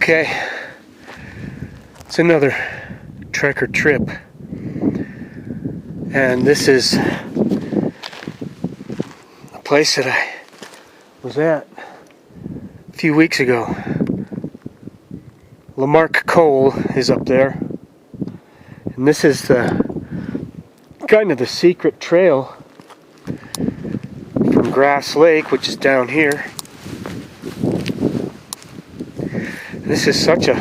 Okay, it's another trek or trip, and this is a place that I was at a few weeks ago. Lamark coal is up there, and this is kind of the secret trail from Grass Lake, which is down here. This is such a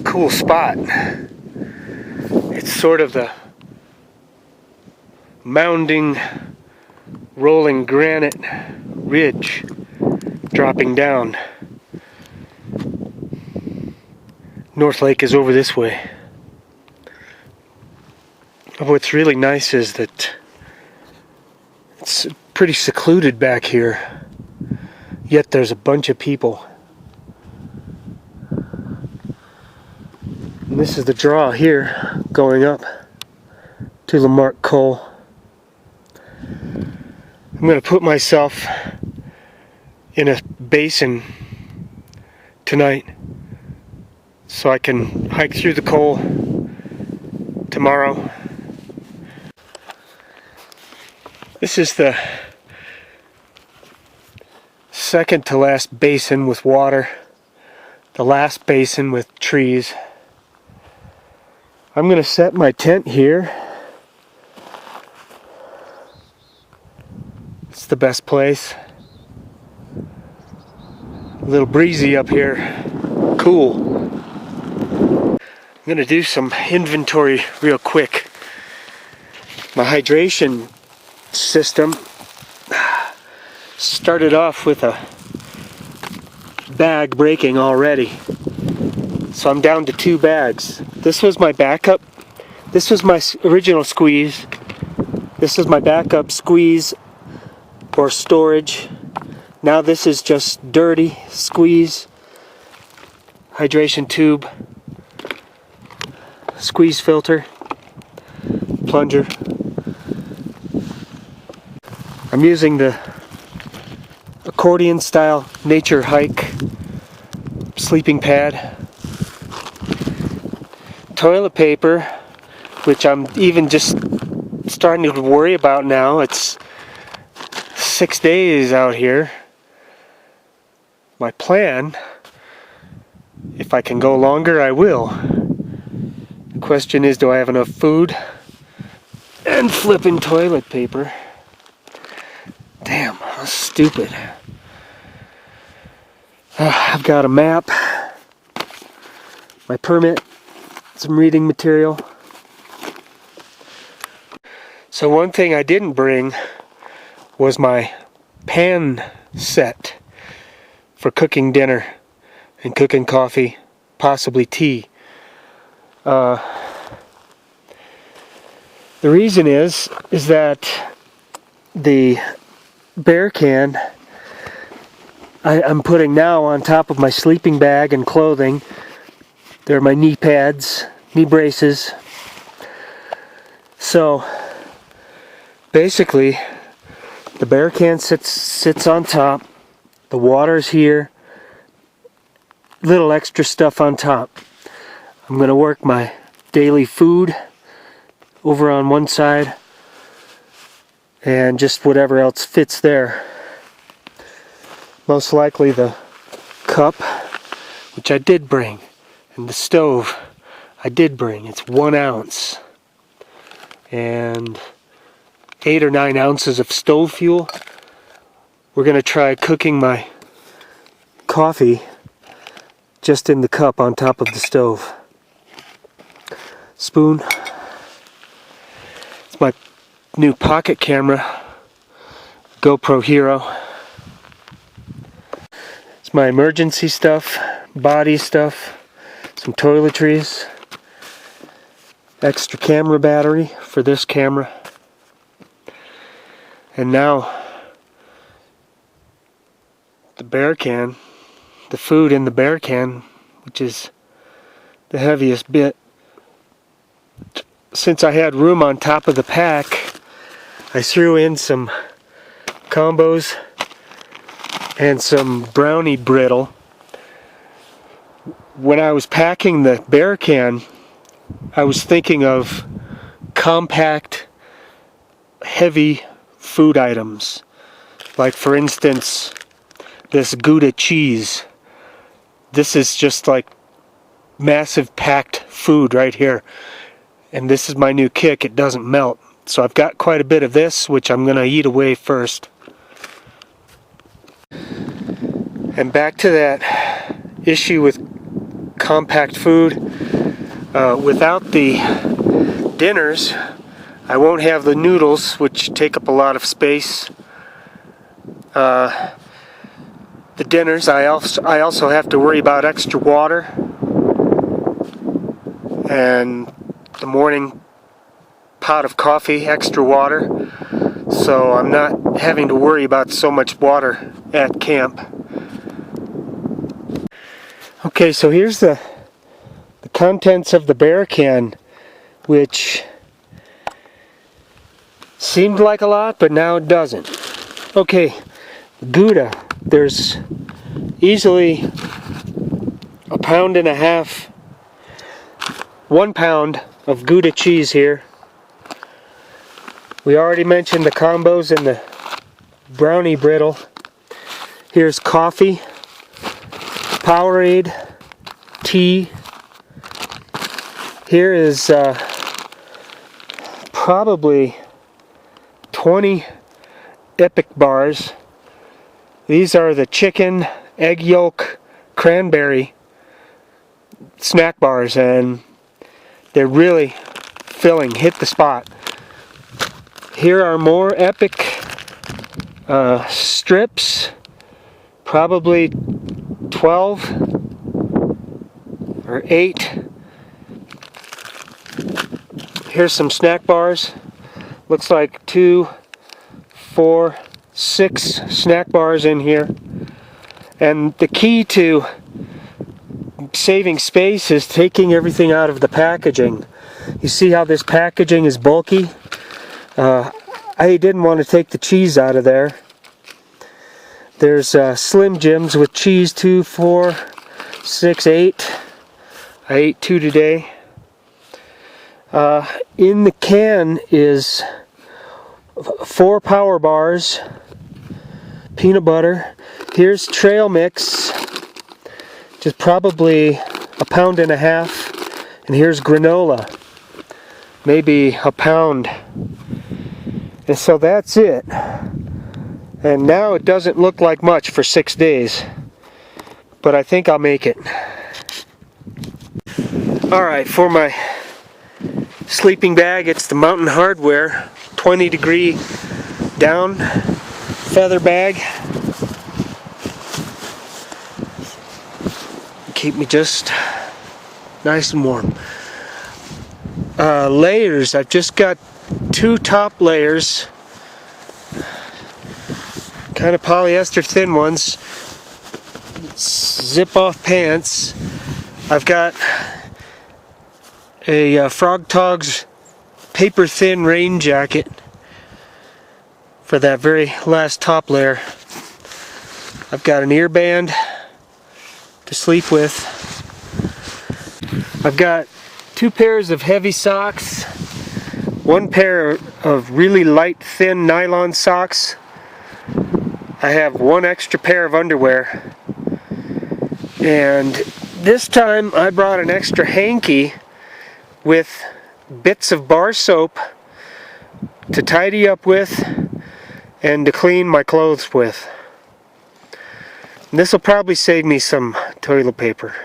cool spot. It's sort of the mounding, rolling granite ridge dropping down. North Lake is over this way. What's really nice is that it's pretty secluded back here, yet there's a bunch of people. And this is the draw here going up to Lamark Coal. I'm going to put myself in a basin tonight so I can hike through the coal tomorrow. This is the second to last basin with water, the last basin with trees. I'm going to set my tent here. It's the best place. A little breezy up here. Cool. I'm going to do some inventory real quick. My hydration system started off with a bag breaking already. So I'm down to 2 bags. This was my backup. This was my original squeeze. This is my backup squeeze or storage. Now this is just dirty squeeze, hydration tube, squeeze filter, plunger. I'm using the accordion style nature hike sleeping pad. Toilet paper, which I'm even just starting to worry about now. It's 6 days out here. My plan, if I can go longer, I will. The question is, do I have enough food and flipping toilet paper? Damn, how stupid. I've got a map, my permit, some reading material. So one thing I didn't bring was my pan set for cooking dinner and cooking coffee, possibly tea. The reason is that the bear can I'm putting now on top of my sleeping bag and clothing. They're my knee pads, knee braces. So basically the bear can sits on top, the water's here, little extra stuff on top. I'm going to work my daily food over on one side and just whatever else fits there. Most likely the cup, which I did bring, and the stove I did bring. It's 1 ounce and 8 or 9 ounces of stove fuel. We're going to try cooking my coffee just in the cup on top of the stove. Spoon. It's my new pocket camera, GoPro Hero. It's my emergency stuff, body stuff, some toiletries, extra camera battery for this camera. And now the bear can, the food in the bear can, which is the heaviest bit. Since I had room on top of the pack, I threw in some combos and some brownie brittle, when I was packing the bear can, I was thinking of compact, heavy food items. Like, for instance, this Gouda cheese. This is just like massive packed food right here. And this is my new kick, it doesn't melt. So I've got quite a bit of this, which I'm going to eat away first. And back to that issue with compact food. Without the dinners, I won't have the noodles, which take up a lot of space. The dinners, I also have to worry about extra water. And the morning pot of coffee, extra water. So I'm not having to worry about so much water at camp. Okay, so here's the contents of the bear can, which seemed like a lot, but now it doesn't. Okay, Gouda. There's easily 1.5 pounds, 1 pound of Gouda cheese here. We already mentioned the combos and the brownie brittle. Here's coffee, Powerade, tea. Here is probably 20 Epic bars. These are the chicken, egg yolk, cranberry snack bars, and they're really filling, hit the spot. Here are more Epic strips, probably 12 or 8. Here's some snack bars. Looks like 2, 4, 6 snack bars in here. And the key to saving space is taking everything out of the packaging. You see how this packaging is bulky? I didn't want to take the cheese out of there. There's Slim Jims with cheese, 2, 4, 6, 8. I ate 2 today. In the can is 4 power bars, peanut butter. Here's trail mix, just probably 1.5 pounds. And here's granola, maybe 1 pound. And so that's it. And now it doesn't look like much for 6 days, but I think I'll make it. Alright, for my sleeping bag, it's the Mountain Hardwear 20-degree down feather bag. Keep me just nice and warm. Layers, I've just got 2 top layers, kind of polyester thin ones, zip off pants. I've got a Frog Togs paper thin rain jacket for that very last top layer. I've got an ear band to sleep with. I've got 2 pairs of heavy socks, 1 pair of really light thin nylon socks. I have 1 extra pair of underwear, and this time I brought an extra hanky with bits of bar soap to tidy up with and to clean my clothes with. This will probably save me some toilet paper.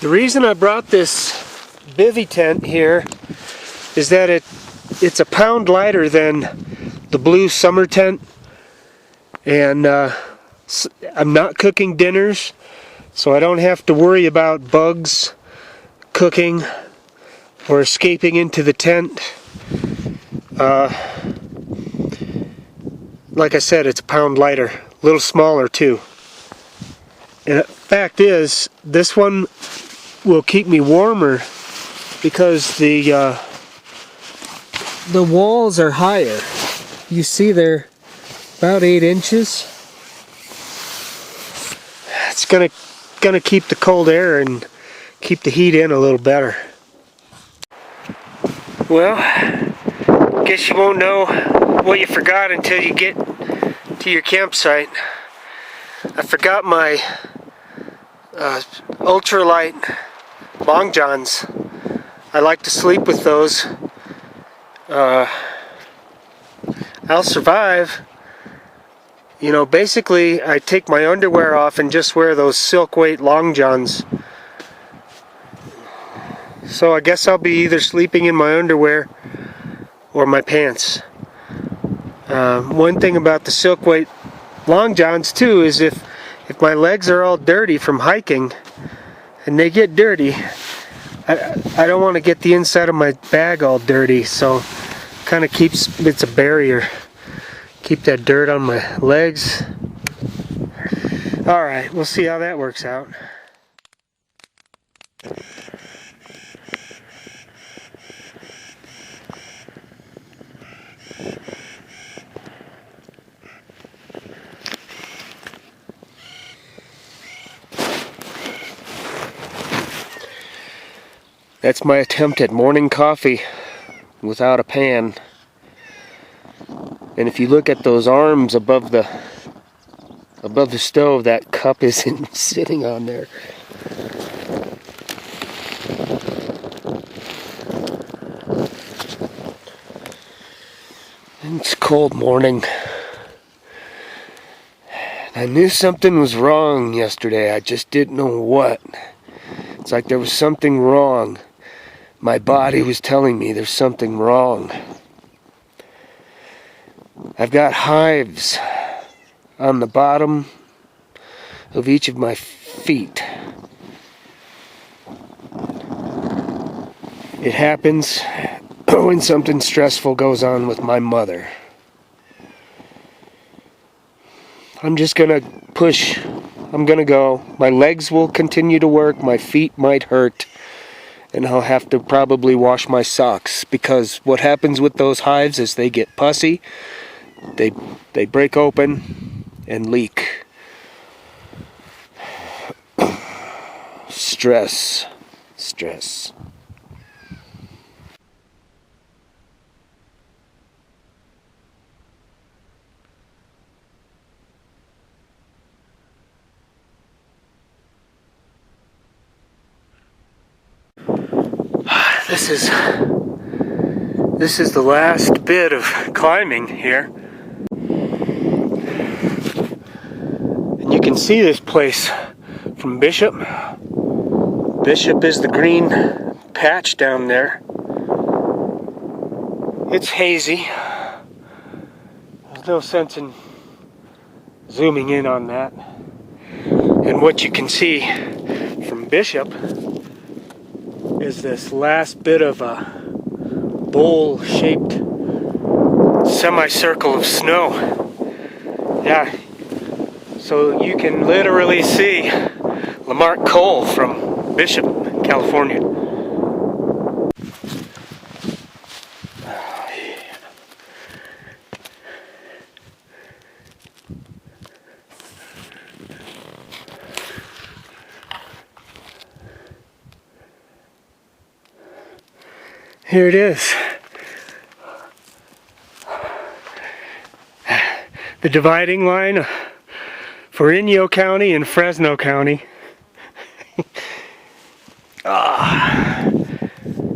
The reason I brought this bivy tent here is that it's 1 pound lighter than the blue summer tent, and I'm not cooking dinners, so I don't have to worry about bugs cooking or escaping into the tent. Like I said, it's 1 pound lighter, a little smaller too. And the fact is, this one will keep me warmer because the walls are higher. You see they're about 8 inches. It's gonna keep the cold air and keep the heat in a little better. Well, guess you won't know what you forgot until you get to your campsite. I forgot my ultralight long johns. I like to sleep with those. I'll survive. You know, basically I take my underwear off and just wear those silk weight long johns. So I guess I'll be either sleeping in my underwear or my pants. One thing about the silk weight long johns too is if my legs are all dirty from hiking and they get dirty, I don't want to get the inside of my bag all dirty, so kind of it's a barrier. Keep that dirt on my legs. Alright, we'll see how that works out. That's my attempt at morning coffee without a pan. And if you look at those arms above the stove, that cup isn't sitting on there. And it's a cold morning. I knew something was wrong yesterday. I just didn't know what. It's like there was something wrong. My body was telling me there's something wrong. I've got hives on the bottom of each of my feet. It happens when something stressful goes on with my mother. I'm just gonna push. I'm gonna go. My legs will continue to work. My feet might hurt. And I'll have to probably wash my socks, because what happens with those hives is they get pussy, they break open and leak. Stress. This is the last bit of climbing here. And you can see this place from Bishop. Bishop is the green patch down there. It's hazy. There's no sense in zooming in on that. And what you can see from Bishop is this last bit of a bowl-shaped semicircle of snow. Yeah, so you can literally see Lamark coal from Bishop, California. Here it is. The dividing line for Inyo County and Fresno County.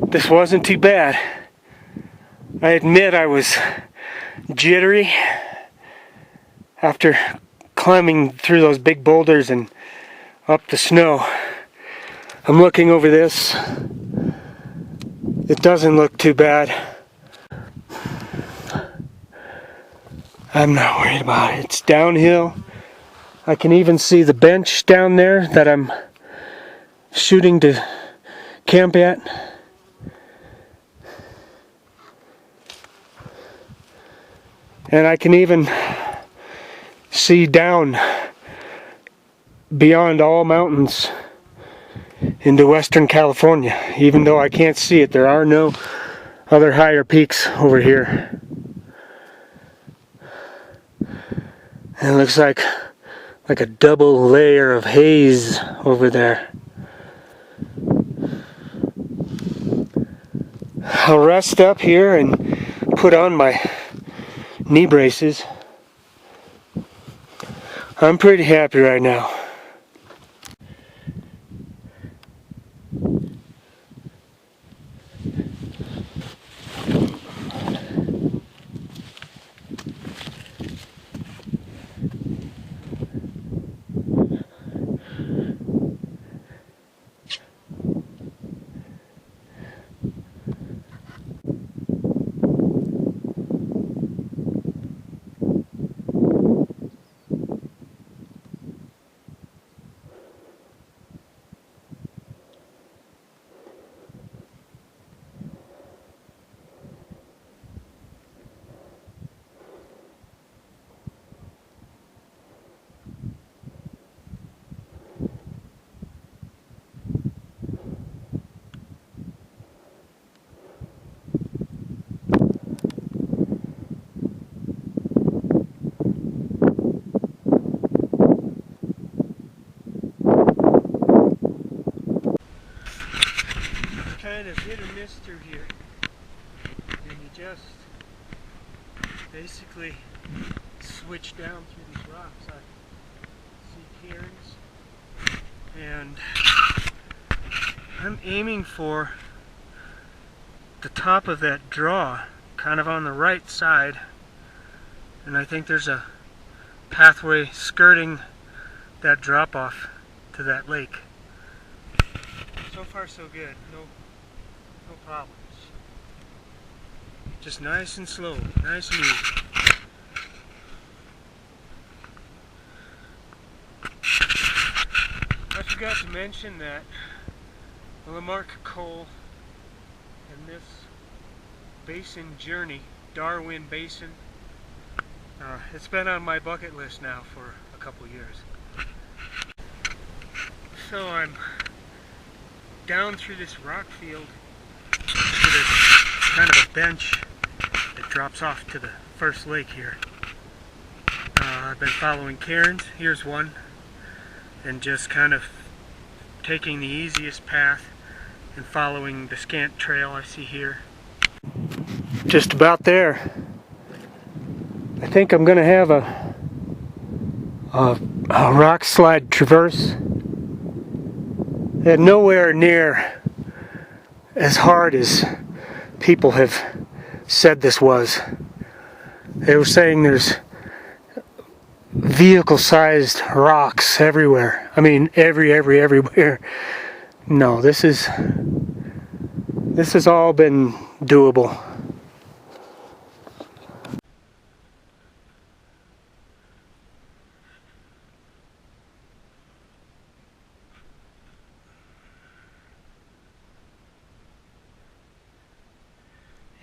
This wasn't too bad. I admit I was jittery after climbing through those big boulders and up the snow. I'm looking over this. It doesn't look too bad. I'm not worried about it. It's downhill. I can even see the bench down there that I'm shooting to camp at. And I can even see down beyond all mountains into Western California. Even though I can't see it, there are no other higher peaks over here. And it looks like like a double layer of haze over there. I'll rest up here and put on my knee braces. I'm pretty happy right now. Kind of hit or miss through here, and you just basically switch down through these rocks. I see cairns, and I'm aiming for the top of that draw, kind of on the right side, and I think there's a pathway skirting that drop off to that lake. So far so good, no problems. Just nice and slow, nice and easy. I forgot to mention that the Lamark coal and this basin journey, Darwin Basin, it's been on my bucket list now for a couple years. So I'm down through this rock field to this kind of a bench that drops off to the first lake here. I've been following cairns, here's one, and just kind of taking the easiest path and following the scant trail I see here. Just about there. I think I'm going to have a rock slide traverse. And nowhere near as hard as people have said this was. They were saying there's vehicle-sized rocks everywhere. I mean, everywhere. No, this has all been doable.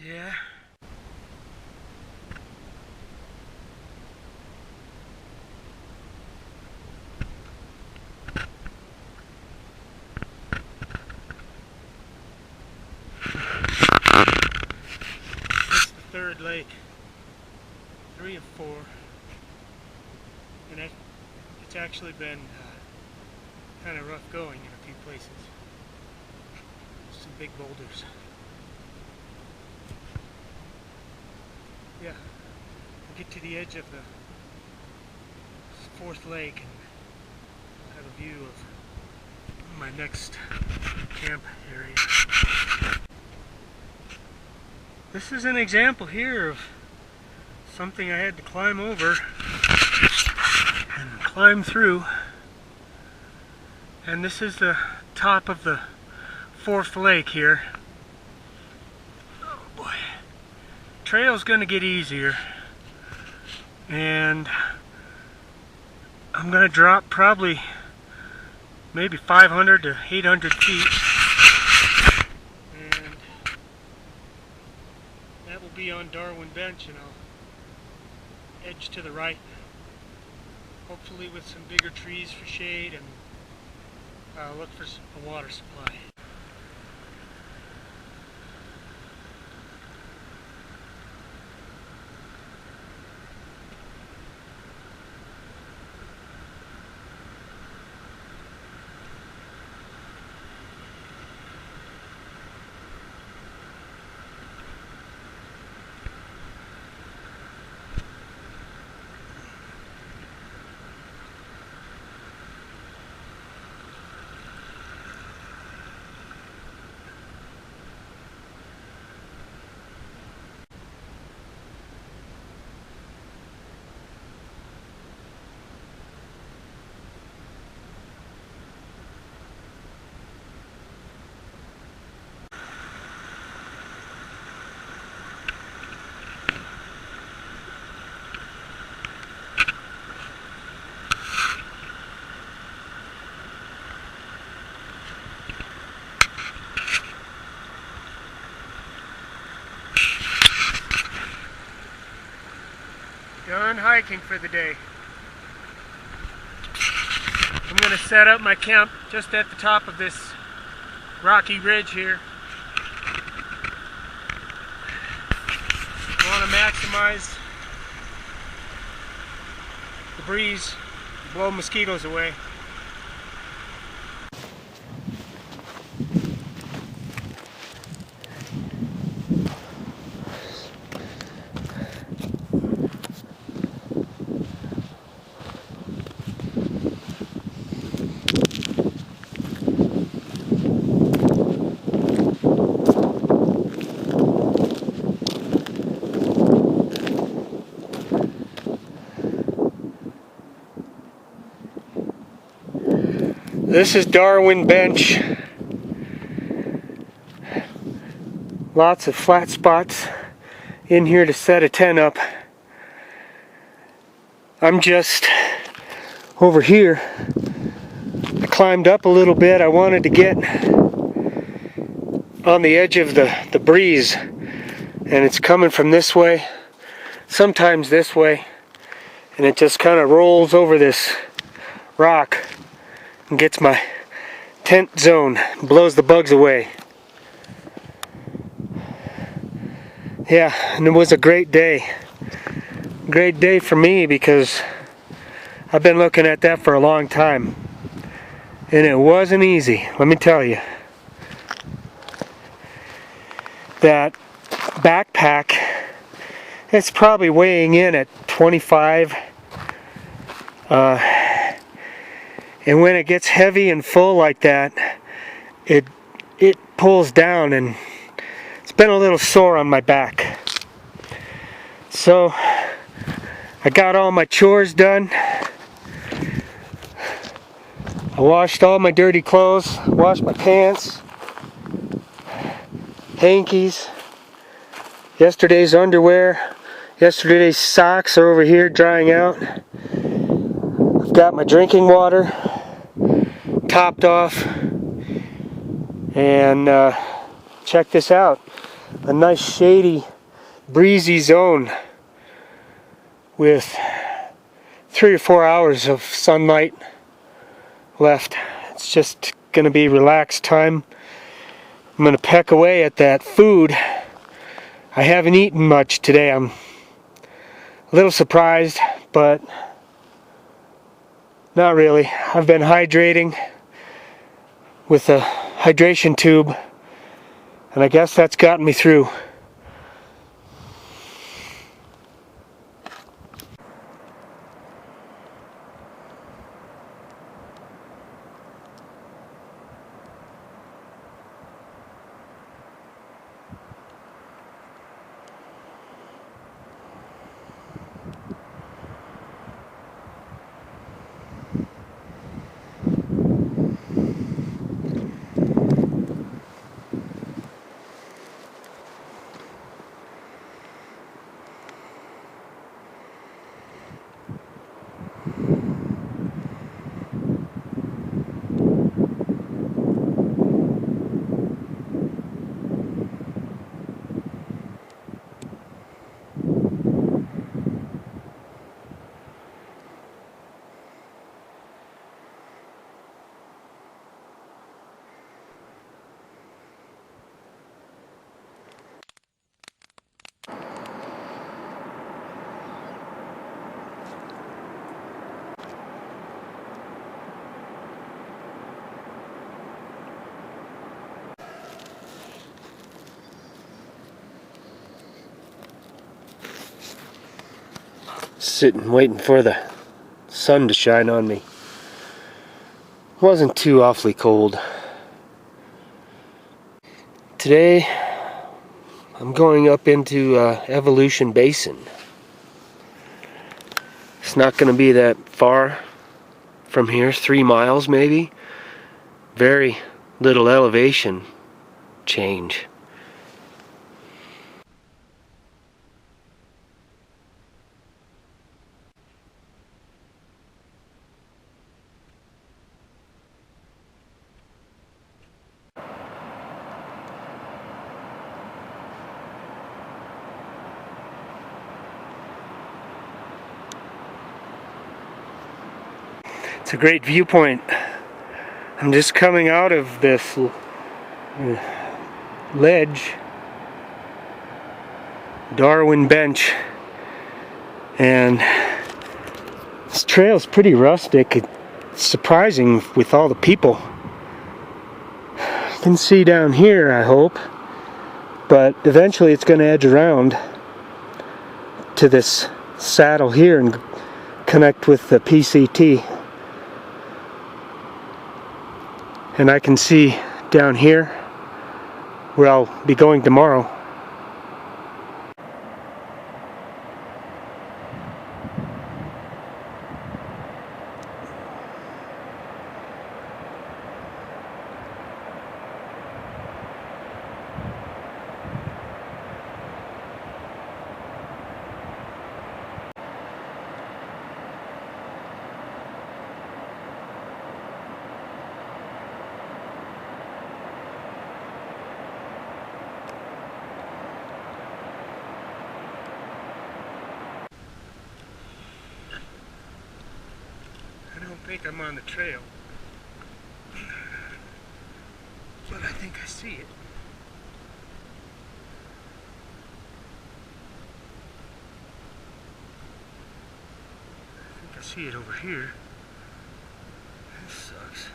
Yeah. It's the third lake. 3 of 4. And it's actually been kind of rough going in a few places. Some big boulders. Yeah, we'll get to the edge of the 4th lake and I'll have a view of my next camp area. This is an example here of something I had to climb over and climb through. And this is the top of the 4th lake here. Trail's gonna get easier, and I'm gonna drop probably maybe 500 to 800 feet, and that will be on Darwin Bench, and I'll edge to the right, hopefully with some bigger trees for shade, and look for a water supply. Done hiking for the day. I'm going to set up my camp just at the top of this rocky ridge here. I want to maximize the breeze, blow mosquitoes away. This is Darwin Bench. Lots of flat spots in here to set a tent up. I'm just over here. I climbed up a little bit. I wanted to get on the edge of the breeze, and it's coming from this way, sometimes this way, and it just kind of rolls over this rock and gets my tent zone, blows the bugs away. Yeah, and it was a great day. Great day for me because I've been looking at that for a long time. And it wasn't easy, let me tell you. That backpack, it's probably weighing in at 25. And when it gets heavy and full like that, it pulls down, and it's been a little sore on my back. So I got all my chores done. I washed all my dirty clothes, washed my pants, hankies, yesterday's underwear, yesterday's socks are over here drying out. I've got my drinking water topped off, and check this out, a nice shady breezy zone with 3 or 4 hours of sunlight left. It's just gonna be relaxed time. I'm gonna peck away at that food. I haven't eaten much today. I'm a little surprised, but not really. I've been hydrating with a hydration tube, and I guess that's gotten me through. Sitting waiting for the sun to shine on me. Wasn't too awfully cold. Today I'm going up into Evolution Basin. It's not going to be that far from here, 3 miles maybe. Very little elevation change. It's a great viewpoint. I'm just coming out of this ledge, Darwin Bench, and this trail's pretty rustic. It's surprising with all the people. You can see down here, I hope, but eventually it's going to edge around to this saddle here and connect with the PCT. And I can see down here where I'll be going tomorrow. I don't think I'm on the trail, but I think I see it. I think I see it over here. This sucks.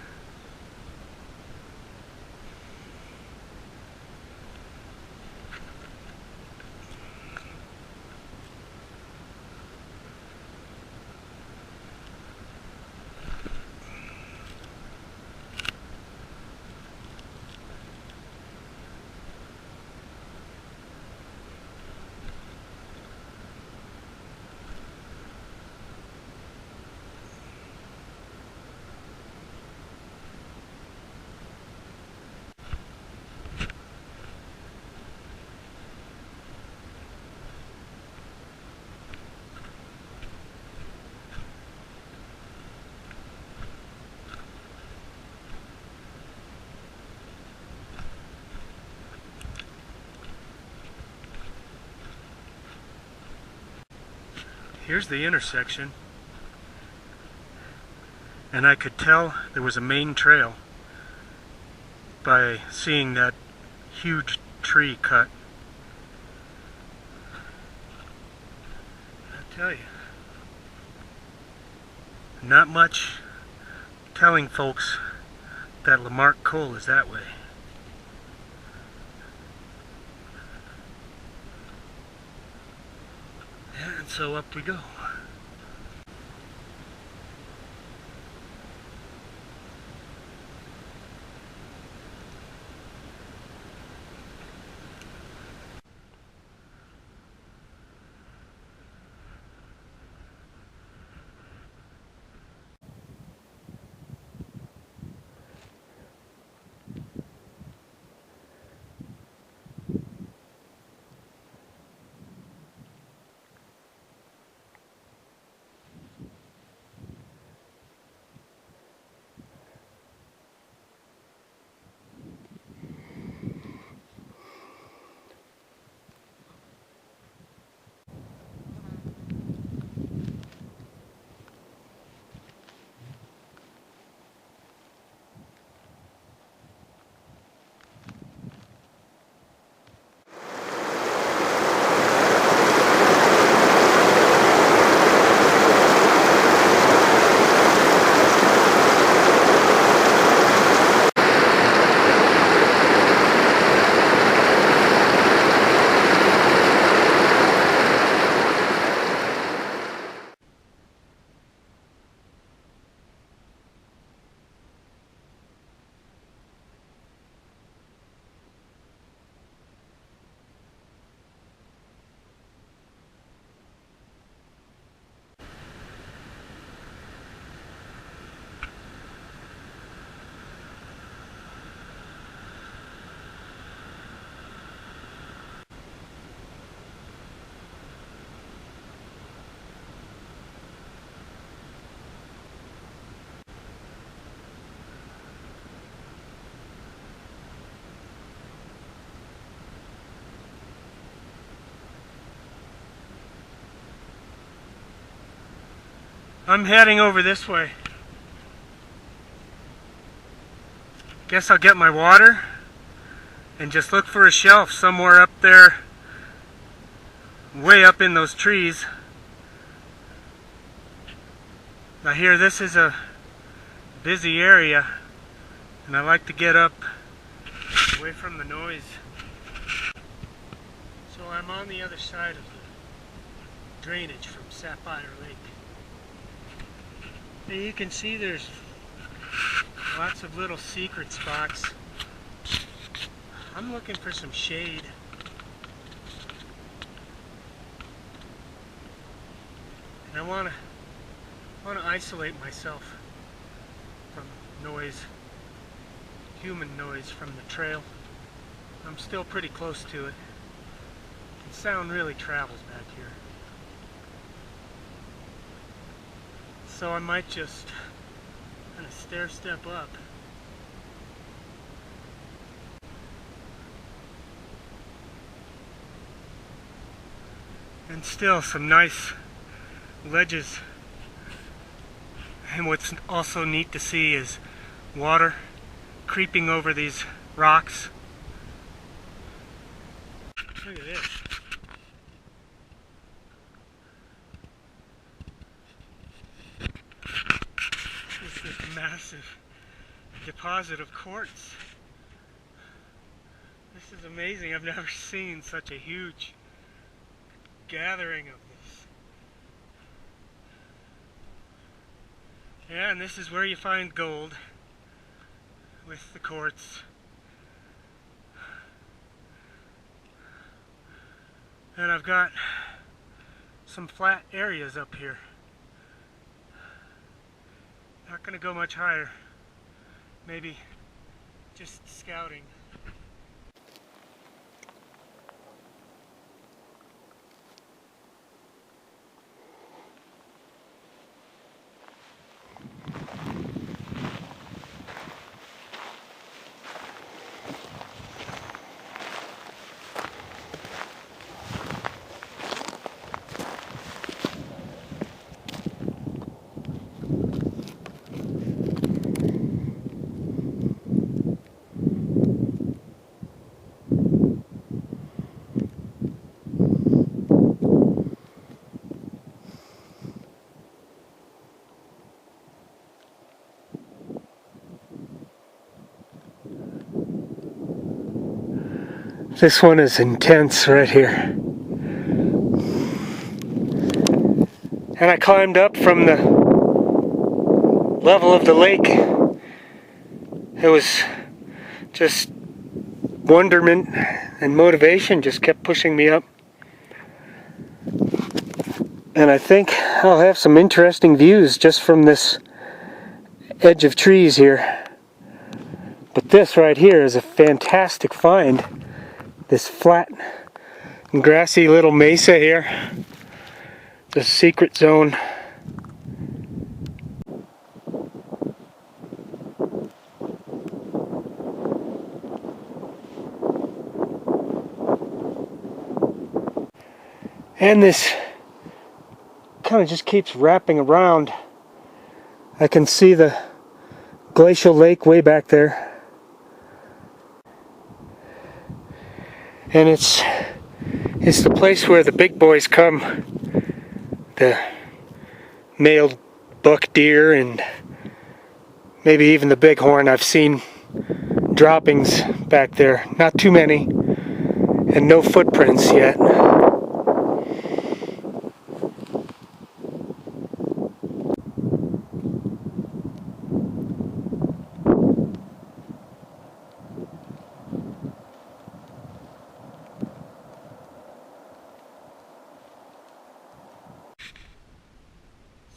Here's the intersection, and I could tell there was a main trail by seeing that huge tree cut. I tell you, not much telling folks that Lamark coal is that way. And so up we go. I'm heading over this way. Guess I'll get my water and just look for a shelf somewhere up there, way up in those trees. Now here, this is a busy area, and I like to get up away from the noise. So I'm on the other side of the drainage from Sapphire Lake. And you can see there's lots of little secret spots. I'm looking for some shade. And I want to isolate myself from noise, human noise from the trail. I'm still pretty close to it. The sound really travels back here. So I might just kind of stair step up. And still some nice ledges. And what's also neat to see is water creeping over these rocks. Look at this. It's this massive deposit of quartz. This is amazing. I've never seen such a huge gathering of this. Yeah, and this is where you find gold with the quartz. And I've got some flat areas up here. Not going to go much higher. Maybe just scouting. This one is intense right here. And I climbed up from the level of the lake. It was just wonderment and motivation just kept pushing me up. And I think I'll have some interesting views just from this edge of trees here. But this right here is a fantastic find. This flat and grassy little mesa here. The secret zone. And this kind of just keeps wrapping around. I can see the glacial lake way back there. And it's the place where the big boys come. The male buck deer and maybe even the bighorn. I've seen droppings back there. Not too many. And no footprints yet.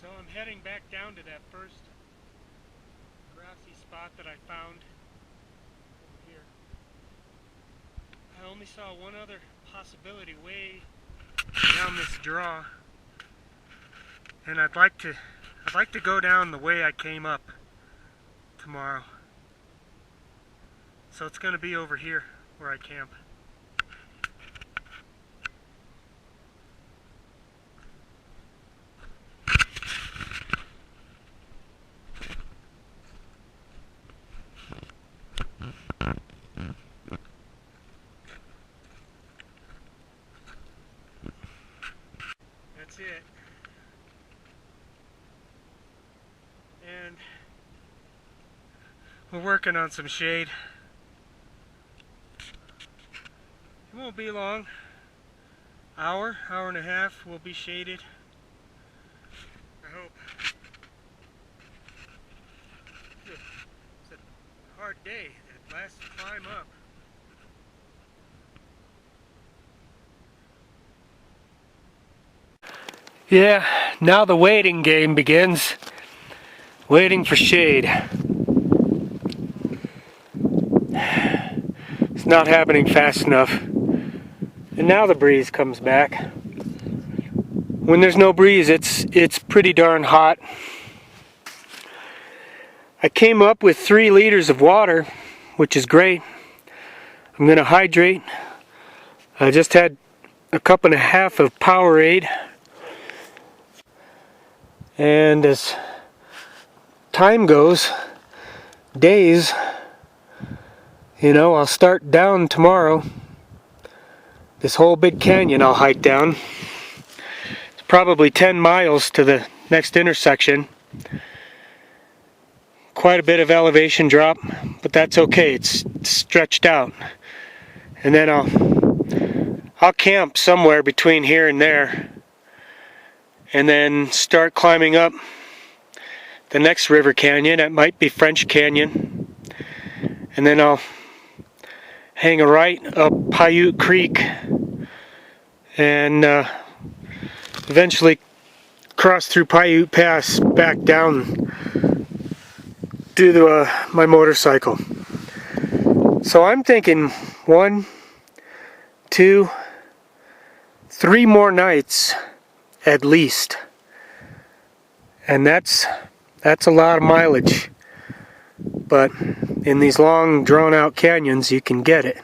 So I'm heading back down to that first grassy spot that I found over here. I only saw one other possibility way down this draw, and I'd like to go down the way I came up tomorrow. So it's going to be over here where I camp. We're working on some shade. It won't be long. Hour and a half will be shaded. I hope. It's a hard day. That last climb up. Yeah, now the waiting game begins. Waiting for shade. It's not happening fast enough. And now the breeze comes back. When there's no breeze, it's pretty darn hot. I came up with 3 liters of water, which is great. I'm gonna hydrate. I just had a cup and a half of Powerade. And as time goes, days, you know, I'll start down tomorrow. This whole big canyon I'll hike down. It's probably 10 miles to the next intersection. Quite a bit of elevation drop, but that's okay. It's stretched out. And then I'll camp somewhere between here and there. And then start climbing up the next river canyon. It might be French Canyon. And then I'll hang a right up Paiute Creek and eventually cross through Paiute Pass back down to my motorcycle. So I'm thinking 1, 2, 3 more nights at least, and that's a lot of mileage, but in these long drawn out canyons you can get it.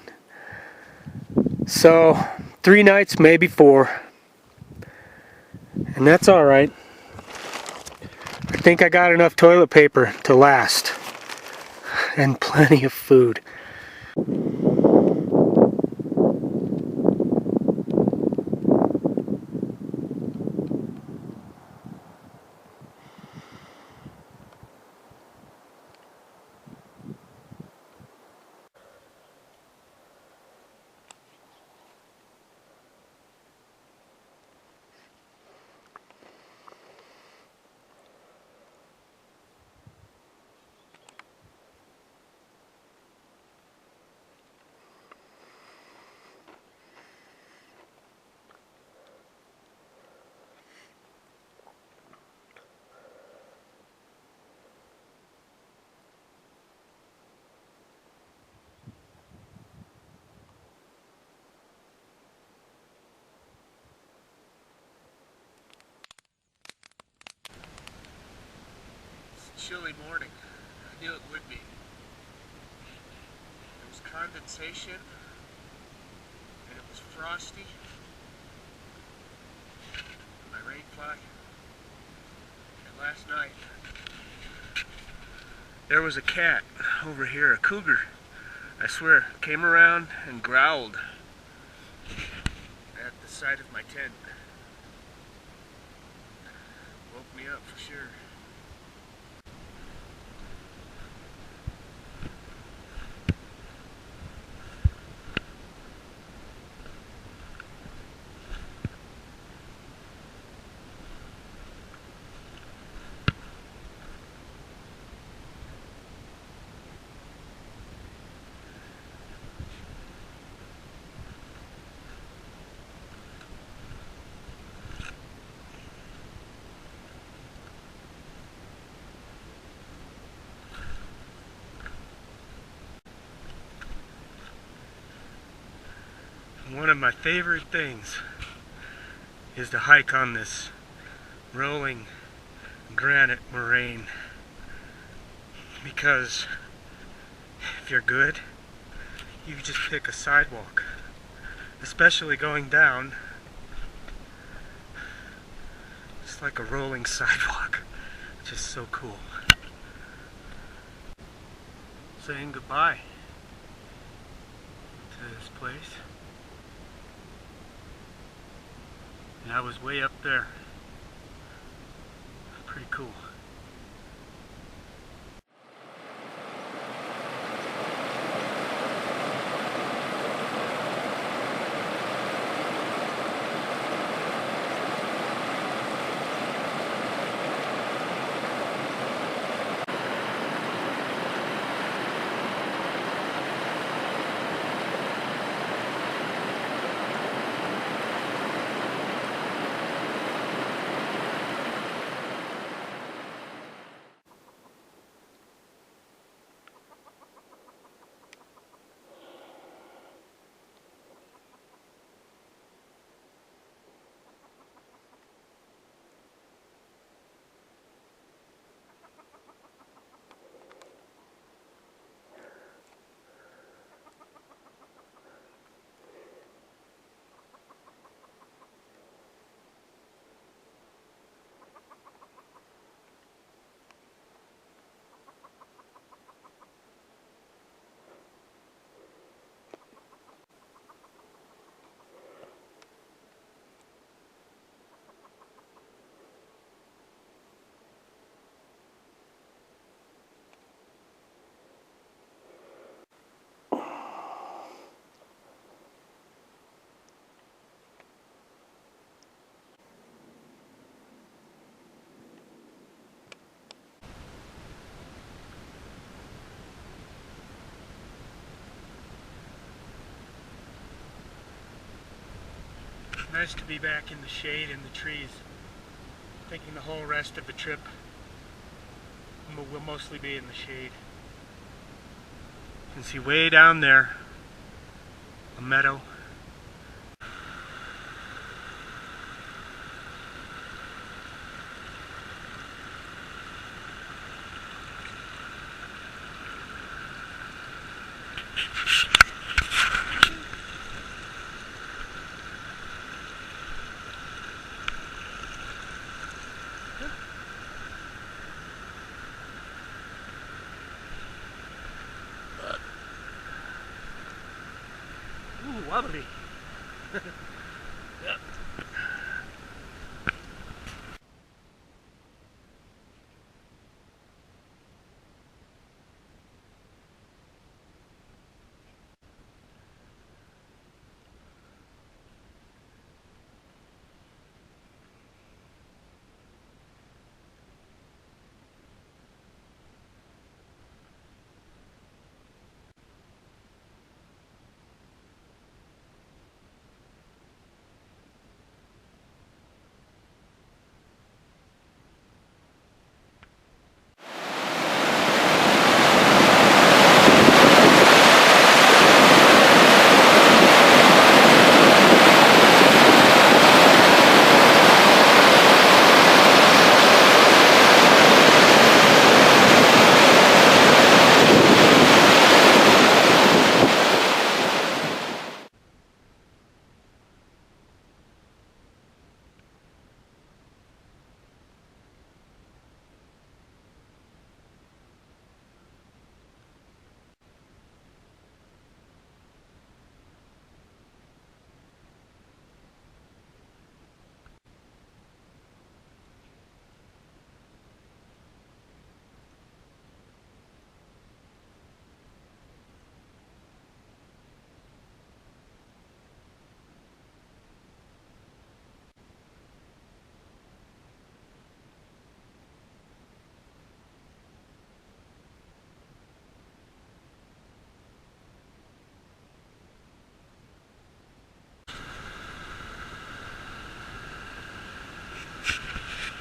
So 3 nights, maybe 4, and that's all right. I think I got enough toilet paper to last, and plenty of food. Chilly morning. I knew it would be. There was condensation and it was frosty. My rain fly. And last night there was a cat over here, a cougar. I swear, came around and growled at the side of my tent. Woke me up for sure. One of my favorite things is to hike on this rolling granite moraine, because if you're good, you just pick a sidewalk, especially going down. It's like a rolling sidewalk, just so cool. Saying goodbye to this place. And I was way up there. Pretty cool. Nice to be back in the shade and the trees. Thinking the whole rest of the trip will mostly be in the shade. You can see way down there a meadow. Ooh, wobbly. Yep.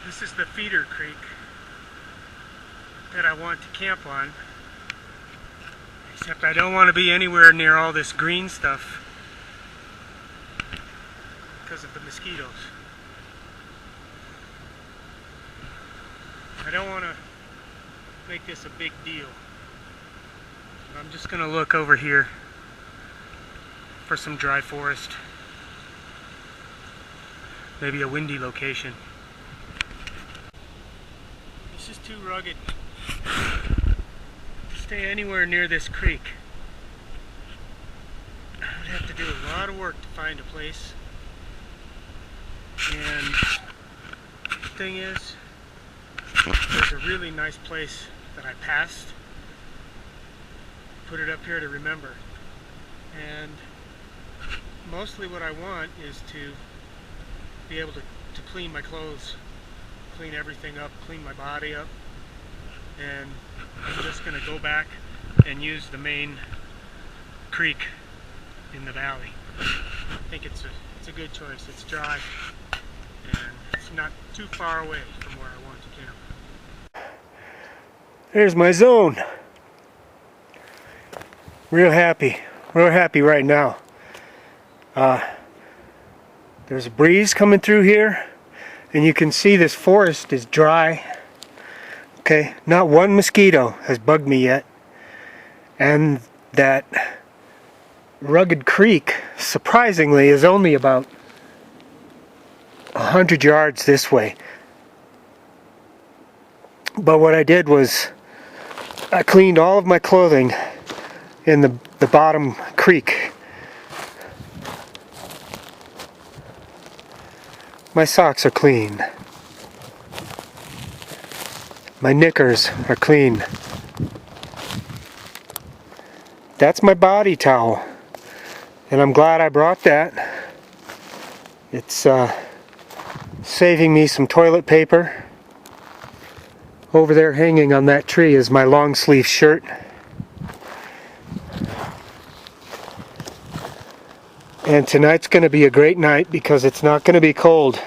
This is the feeder creek that I want to camp on, except I don't want to be anywhere near all this green stuff because of the mosquitoes. I don't want to make this a big deal. I'm just going to look over here for some dry forest, maybe a windy location. This is too rugged to stay anywhere near this creek. I would have to do a lot of work to find a place. And the thing is, there's a really nice place that I passed. Put it up here to remember. And mostly what I want is to be able to clean my clothes, clean everything up, clean my body up, and I'm just going to go back and use the main creek in the valley. I think it's a good choice. It's dry and it's not too far away from where I want to camp. There's my zone. Real happy right now. There's a breeze coming through here. And you can see this forest is dry. Okay, not one mosquito has bugged me yet. And that rugged creek, surprisingly, is only about 100 yards this way. But what I did was I cleaned all of my clothing in the bottom creek. My socks are clean. My knickers are clean. That's my body towel. And I'm glad I brought that. It's saving me some toilet paper. Over there hanging on that tree is my long sleeve shirt. And tonight's going to be a great night because it's not going to be cold.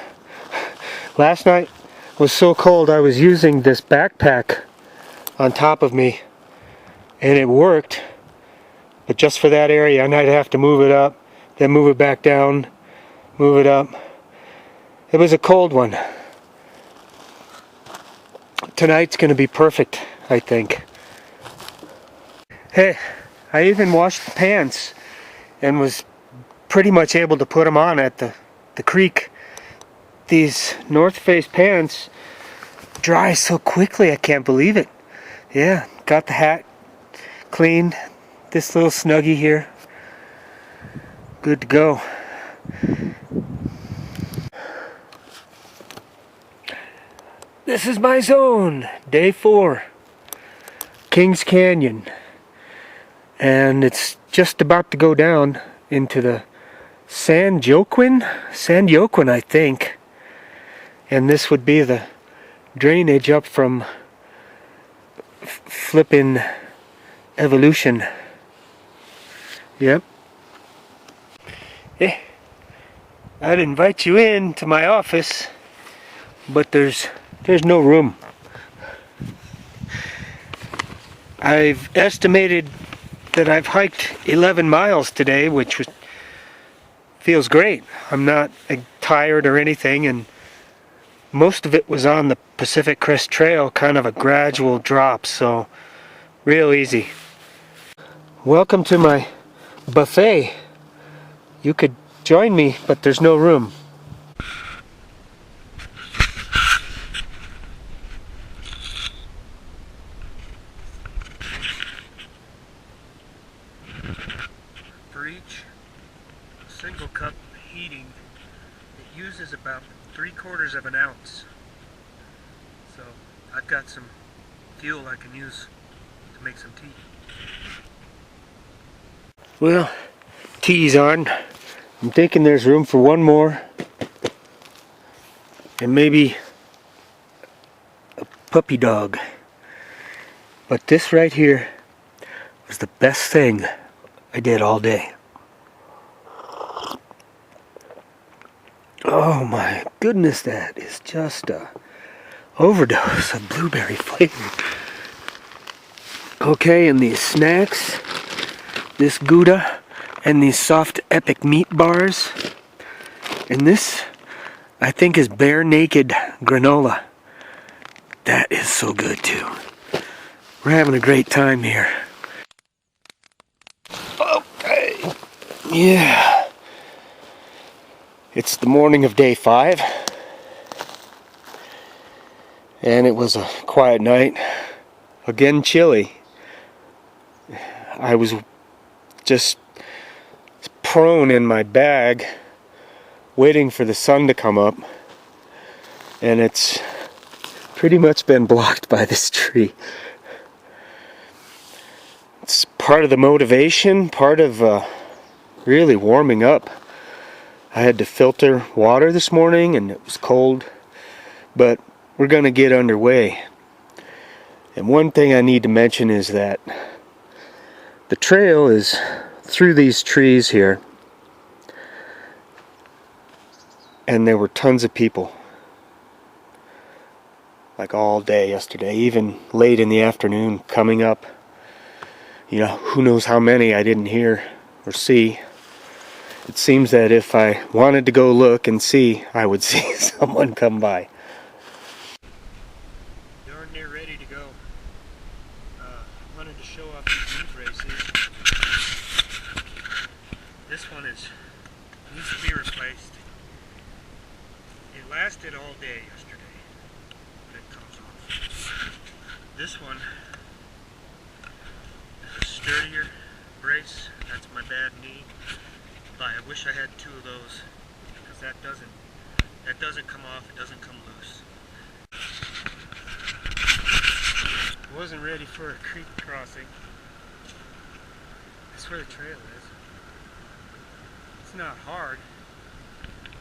Last night was so cold I was using this backpack on top of me and it worked, but just for that area, and I'd have to move it up, then move it back down, move it up. It was a cold one. Tonight's going to be perfect, I think. Hey, I even washed the pants and was pretty much able to put them on at the creek. These North Face pants dry so quickly, I can't believe it. Yeah, got the hat cleaned, this little snuggie here, good to go. This is my zone, day 4, Kings Canyon, and it's just about to go down into the San Joaquin, I think, and this would be the drainage up from flippin' Evolution. Yep. Hey, I'd invite you in to my office, but there's no room. I've estimated that I've hiked 11 miles today, which feels great. I'm not tired or anything, and most of it was on the Pacific Crest Trail, kind of a gradual drop, so real easy. Welcome to my buffet. You could join me, but there's no room. For each single cup heating, it uses about 3/4 of an ounce. So I've got some fuel I can use to make some tea. Well, tea's on. I'm thinking there's room for one more. And maybe a puppy dog. But this right here was the best thing I did all day. Oh my goodness, that is just a overdose of blueberry flavor. Okay, and these snacks, this Gouda, and these soft epic meat bars. And this, I think, is bare naked granola. That is so good too. We're having a great time here. Okay. Yeah. It's the morning of day 5. And it was a quiet night. Again, chilly. I was just prone in my bag, waiting for the sun to come up. And it's pretty much been blocked by this tree. It's part of the motivation, part of really warming up. I had to filter water this morning and it was cold, but we're going to get underway. And one thing I need to mention is that the trail is through these trees here, and there were tons of people, like all day yesterday, even late in the afternoon coming up. You know, who knows how many I didn't hear or see. It seems that if I wanted to go look and see, I would see someone come by. Darn near ready to go. Wanted to show off these meat races. This one needs to be replaced. It lasted all day yesterday, but it comes off. This one is a sturdier brace. That's my bad knee. I wish I had 2 of those, because that doesn't come off, it doesn't come loose. I wasn't ready for a creek crossing. That's where the trail is. It's not hard,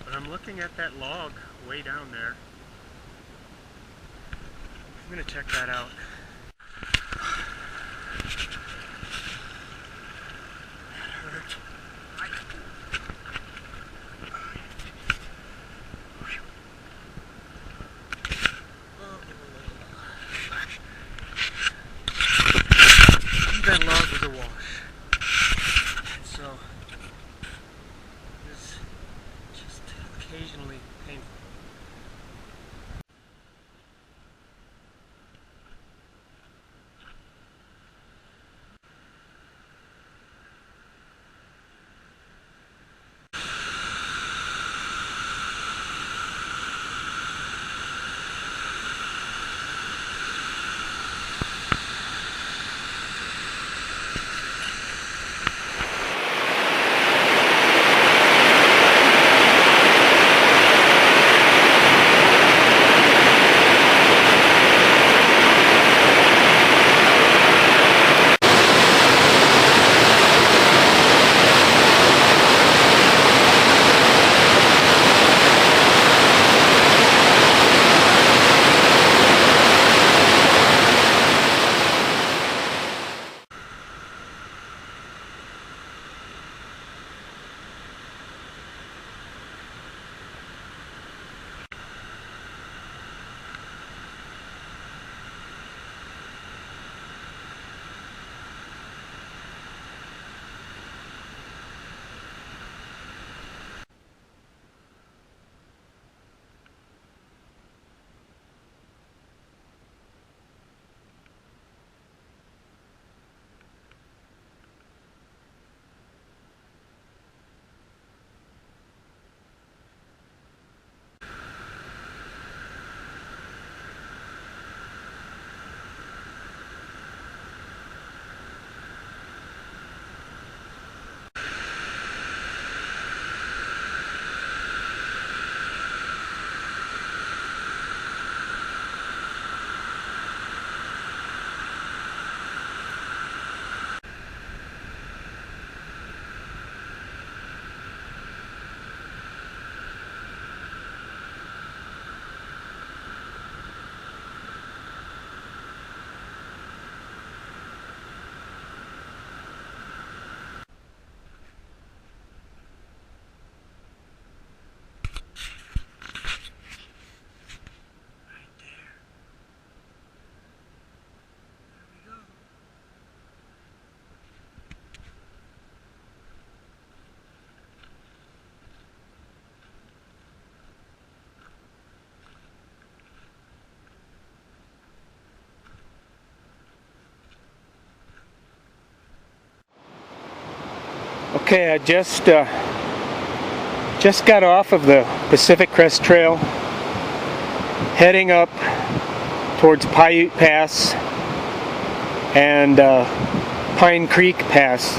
but I'm looking at that log way down there. I'm gonna check that out. That hurt. Okay, I just got off of the Pacific Crest Trail, heading up towards Paiute Pass and Pine Creek Pass.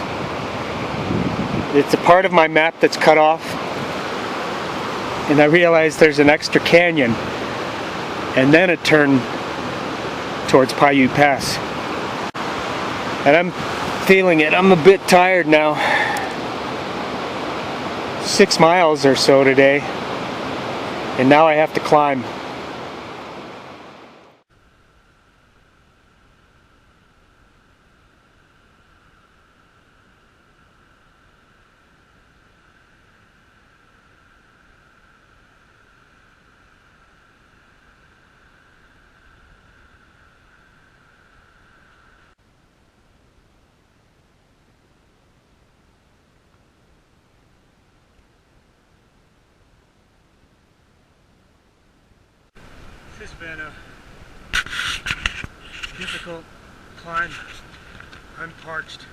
It's a part of my map that's cut off, and I realized there's an extra canyon and then a turn towards Paiute Pass. And I'm feeling it. I'm a bit tired now. 6 miles or so today, and now I have to climb. This has been a difficult climb. I'm parched,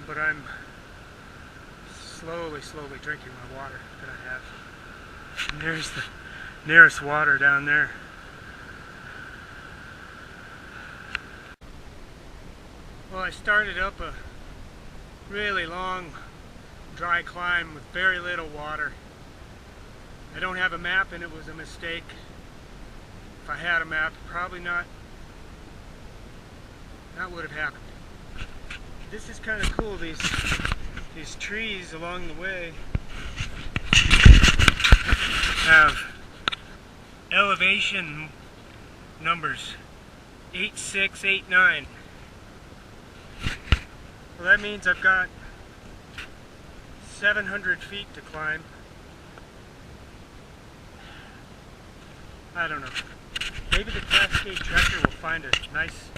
but I'm slowly drinking my water that I have. And there's the nearest water down there. Well, I started up a really long, dry climb with very little water. I don't have a map, and it was a mistake. If I had a map, probably not would have happened. This is kind of cool, these trees along the way have elevation numbers 8, 6, 8, 9. Well, that means I've got 700 feet to climb. I don't know. Maybe the Cascade Trekker will find a nice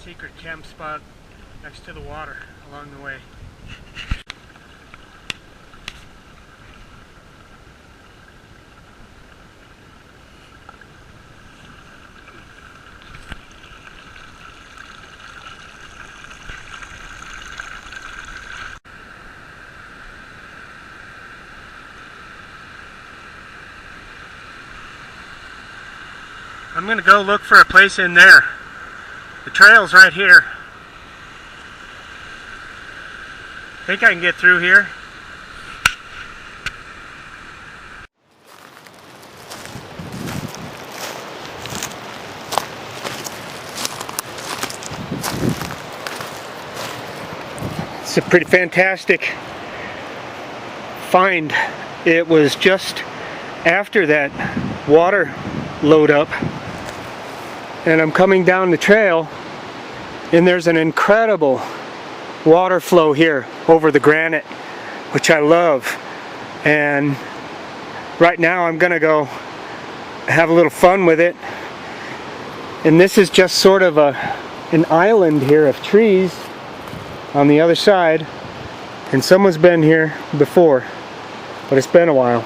secret camp spot next to the water along the way. I'm gonna go look for a place in there. The trail's right here. I think I can get through here. It's a pretty fantastic find. It was just after that water load up, and I'm coming down the trail, and there's an incredible water flow here over the granite, which I love. And right now I'm gonna go have a little fun with it. And this is just sort of an island here of trees on the other side, and someone's been here before, but it's been a while.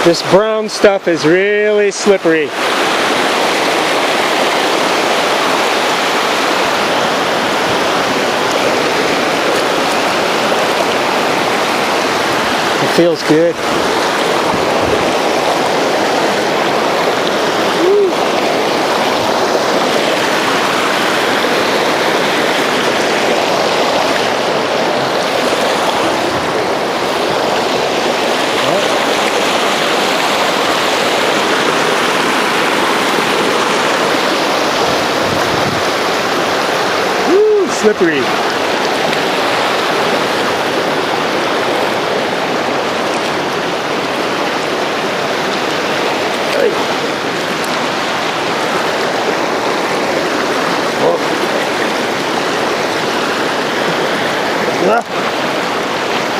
This brown stuff is really slippery. Feels good. Woo, slippery.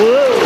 Whoa.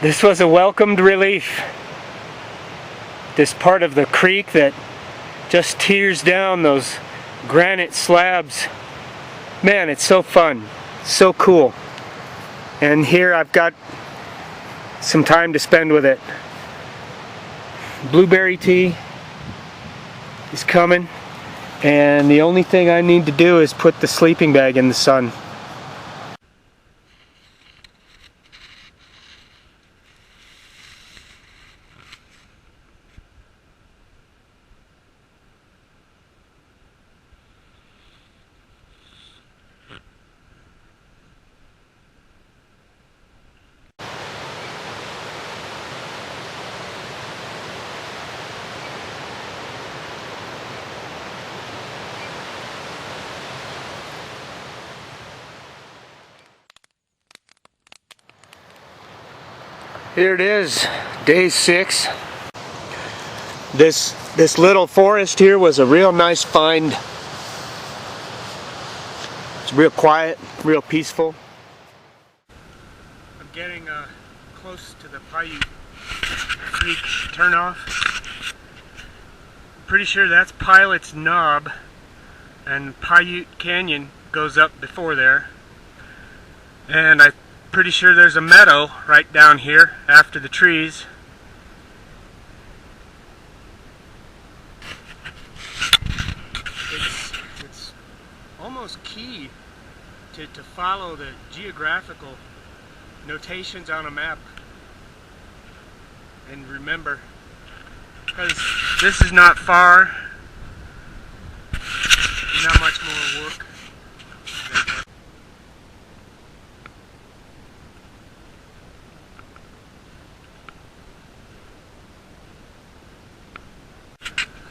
This was a welcomed relief. This part of the creek that just tears down those granite slabs. Man, it's so fun, so cool. And here I've got some time to spend with it. Blueberry tea is coming, and the only thing I need to do is put the sleeping bag in the sun. Here it is, day 6. This little forest here was a real nice find. It's real quiet, real peaceful. I'm getting close to the Paiute Creek turnoff. Pretty sure that's Pilot's Knob, and Paiute Canyon goes up before there. And I'm pretty sure there's a meadow right down here after the trees. It's almost key to follow the geographical notations on a map and remember, because this is not far, not much more work.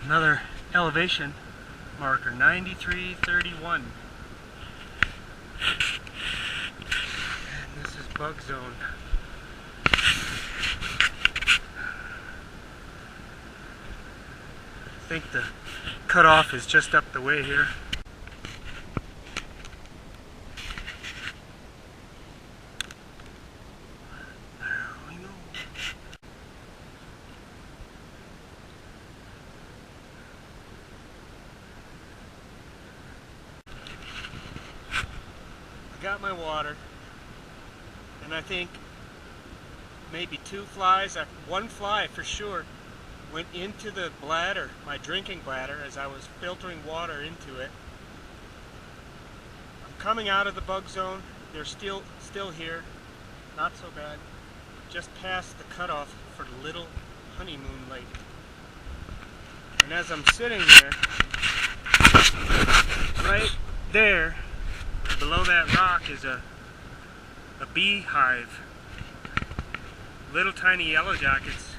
Another elevation marker, 9331. And this is bug zone. I think the cutoff is just up the way here. There we go. I got my water, and I think maybe 2 flies, one fly for sure, went into the bladder, my drinking bladder, as I was filtering water into it. I'm coming out of the bug zone. They're still here. Not so bad. Just past the cutoff for Little Honeymoon Lake. And as I'm sitting there, right there, below that rock is a beehive. Little tiny yellow jackets.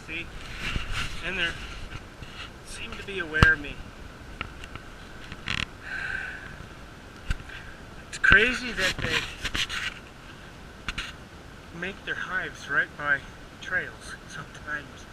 See? And they seem to be aware of me. It's crazy that they make their hives right by trails sometimes.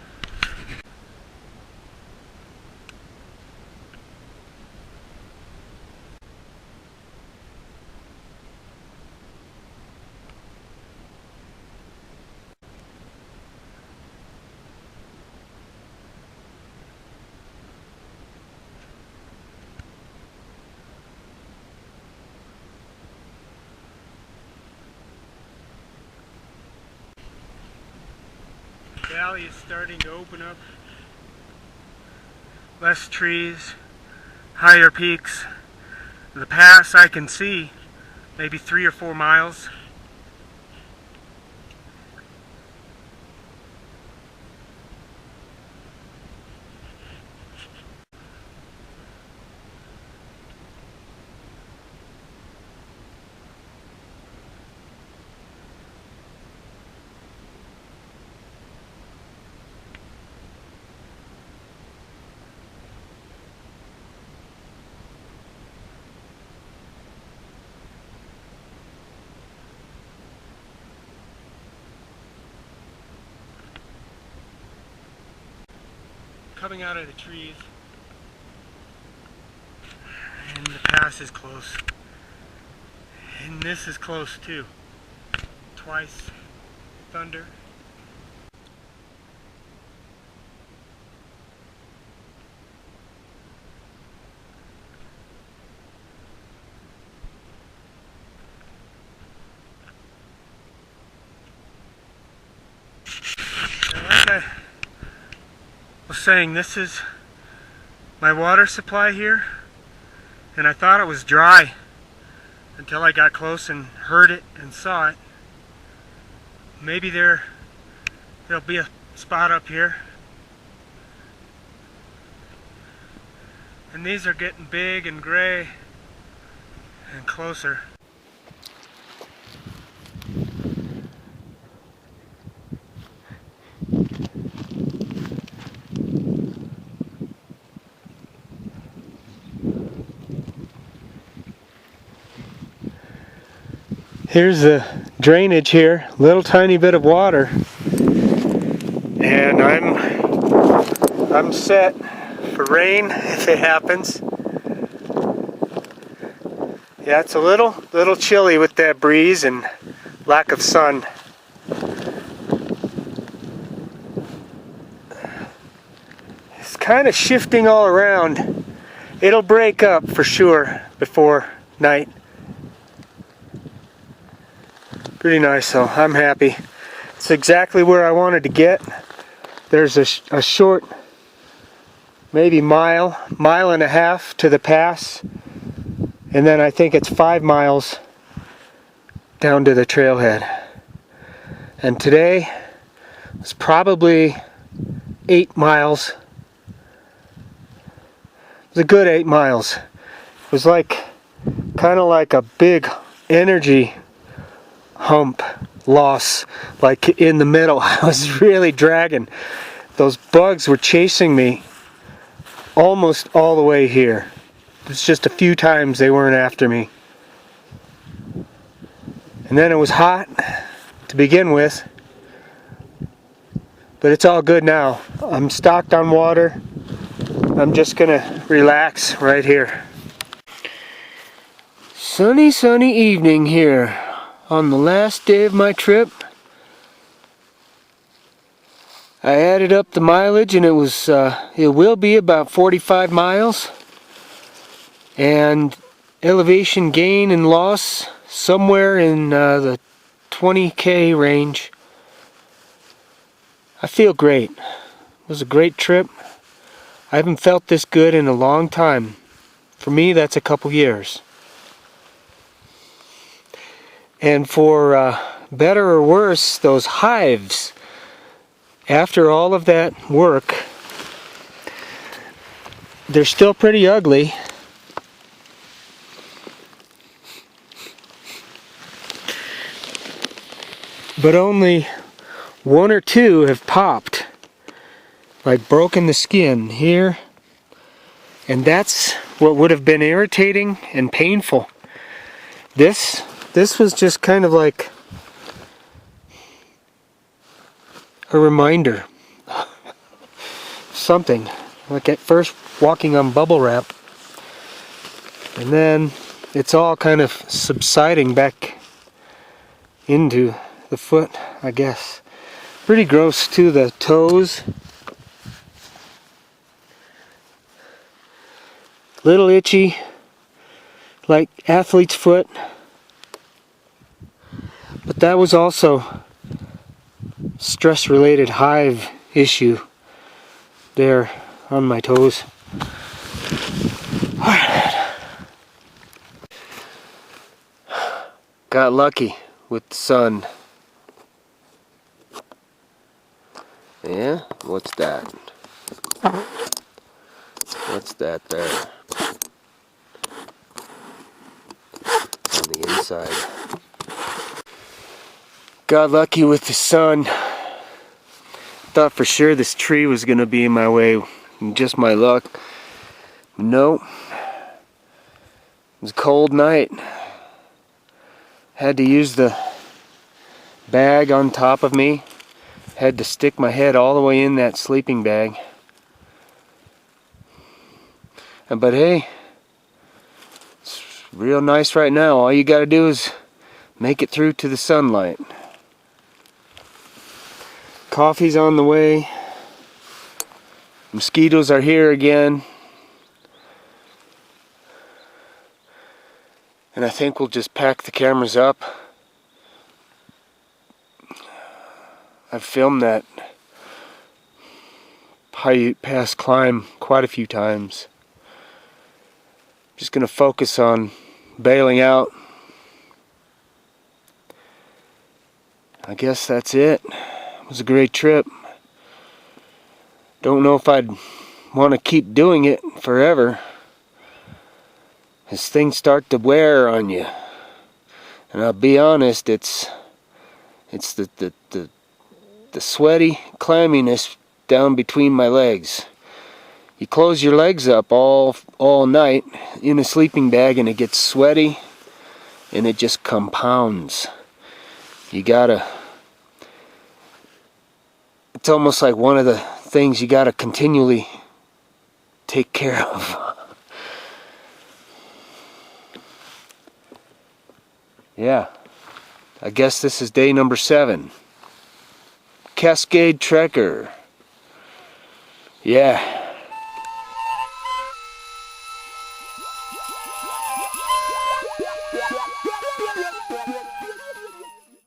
The valley is starting to open up. Less trees, higher peaks. The pass I can see maybe 3 or 4 miles. Coming out of the trees, and the pass is close, and this is close too. Twice thunder. saying, this is my water supply here, and I thought it was dry until I got close and heard it and saw it. Maybe there'll be a spot up here. And these are getting big and gray and closer. Here's the drainage here, little tiny bit of water, and I'm set for rain if it happens. Yeah, it's a little chilly with that breeze and lack of sun. It's kind of shifting all around. It'll break up for sure before night. Pretty nice though, I'm happy. It's exactly where I wanted to get. There's a short, maybe mile and a half to the pass. And then I think it's 5 miles down to the trailhead. And today it's probably 8 miles. It was a good 8 miles. It was kind of like a big energy hump loss, like in the middle. I was really dragging. Those bugs were chasing me almost all the way here. It's just a few times they weren't after me. And then it was hot to begin with, but it's all good now. I'm stocked on water. I'm just gonna relax right here. Sunny evening here on the last day of my trip. I added up the mileage and it will be about 45 miles. And elevation gain and loss somewhere in the 20K range. I feel great. It was a great trip. I haven't felt this good in a long time. For me, that's a couple years. And for better or worse, those hives, after all of that work, they're still pretty ugly. But only 1 or 2 have popped, like broken the skin here. And that's what would have been irritating and painful. This was just kind of like a reminder. Something. Like at first walking on bubble wrap. And then it's all kind of subsiding back into the foot, I guess. Pretty gross too, the toes. Little itchy, like athlete's foot. But that was also stress-related hive issue there on my toes. Alright. Got lucky with the sun. Yeah? What's that? What's that there? On the inside. Got lucky with the sun. Thought for sure this tree was gonna be in my way. Just my luck. No. It was a cold night. Had to use the bag on top of me. Had to stick my head all the way in that sleeping bag. But hey, it's real nice right now. All you gotta do is make it through to the sunlight. Coffee's on the way. Mosquitoes are here again. And I think we'll just pack the cameras up. I've filmed that Paiute Pass climb quite a few times. Just going to focus on bailing out. I guess that's it. It was a great trip. Don't know if I'd want to keep doing it forever, as things start to wear on you. And I'll be honest, it's the sweaty clamminess down between my legs. You close your legs up all night in a sleeping bag and it gets sweaty and it just compounds. It's almost like one of the things you gotta continually take care of. Yeah, I guess this is day number 7. Cascade Trekker. Yeah. Yeah.